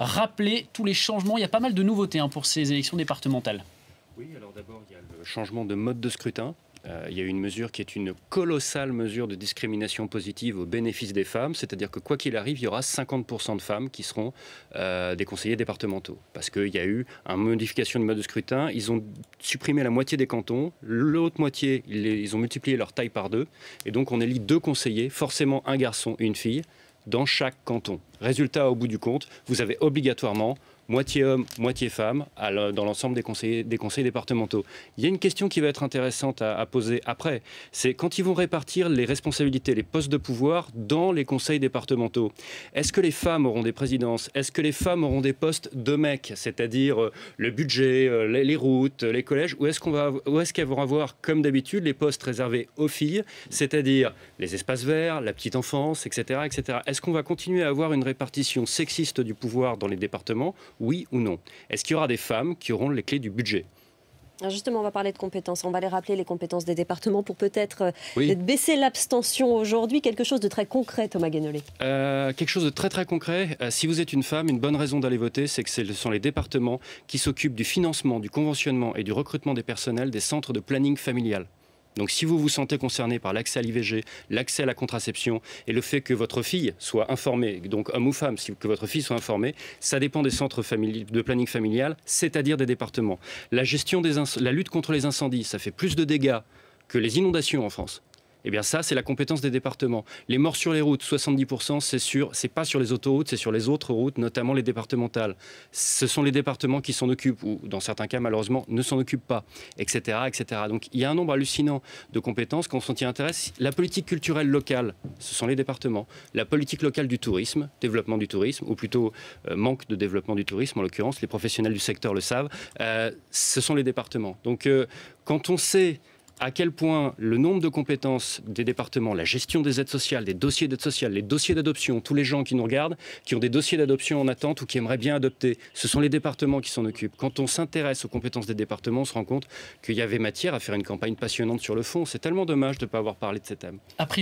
rappeler tous les changements. Il y a pas mal de nouveautés pour ces élections départementales. Oui, alors d'abord, il y a le changement de mode de scrutin. Il y a une mesure qui est une colossale mesure de discrimination positive au bénéfice des femmes, c'est-à-dire que quoi qu'il arrive, il y aura 50% de femmes qui seront des conseillers départementaux. Parce qu'il y a eu une modification du mode de scrutin, ils ont supprimé la moitié des cantons, l'autre moitié, ils ont multiplié leur taille par 2, et donc on élit 2 conseillers, forcément un garçon et une fille, dans chaque canton. Résultat, au bout du compte, vous avez obligatoirement moitié homme, moitié femme, dans l'ensemble des conseils départementaux. Il y a une question qui va être intéressante à poser après, c'est quand ils vont répartir les responsabilités, les postes de pouvoir dans les conseils départementaux. Est-ce que les femmes auront des présidences? Est-ce que les femmes auront des postes de mecs, c'est-à-dire le budget, les routes, les collèges, ou est-ce qu'elles vont avoir, comme d'habitude, les postes réservés aux filles, c'est-à-dire les espaces verts, la petite enfance, etc., etc. Est-ce qu'on va continuer à avoir une répartition sexiste du pouvoir dans les départements? Oui ou non? Est-ce qu'il y aura des femmes qui auront les clés du budget? Alors justement, on va parler de compétences. On va les rappeler, les compétences des départements, pour peut-être baisser l'abstention aujourd'hui. Quelque chose de très concret, Thomas Guénolé. Quelque chose de très très concret. Si vous êtes une femme, une bonne raison d'aller voter, c'est que ce sont les départements qui s'occupent du financement, du conventionnement et du recrutement des personnels des centres de planning familial. Donc si vous vous sentez concerné par l'accès à l'IVG, l'accès à la contraception et le fait que votre fille soit informée, donc homme ou femme, que votre fille soit informée, ça dépend des centres de planning familial, c'est-à-dire des départements. La lutte contre les incendies, ça fait plus de dégâts que les inondations en France. Eh bien ça, c'est la compétence des départements. Les morts sur les routes, 70%, c'est pas sur les autoroutes, c'est sur les autres routes, notamment les départementales. Ce sont les départements qui s'en occupent, ou dans certains cas, malheureusement, ne s'en occupent pas, etc., etc. Donc il y a un nombre hallucinant de compétences quand on s'y intéresse. La politique culturelle locale, ce sont les départements. La politique locale du tourisme, développement du tourisme, ou plutôt manque de développement du tourisme, en l'occurrence, les professionnels du secteur le savent, ce sont les départements. Donc quand on sait à quel point le nombre de compétences des départements, la gestion des aides sociales, des dossiers d'aide sociale, les dossiers d'adoption, tous les gens qui nous regardent, qui ont des dossiers d'adoption en attente ou qui aimeraient bien adopter, ce sont les départements qui s'en occupent. Quand on s'intéresse aux compétences des départements, on se rend compte qu'il y avait matière à faire une campagne passionnante sur le fond. C'est tellement dommage de ne pas avoir parlé de ces thèmes.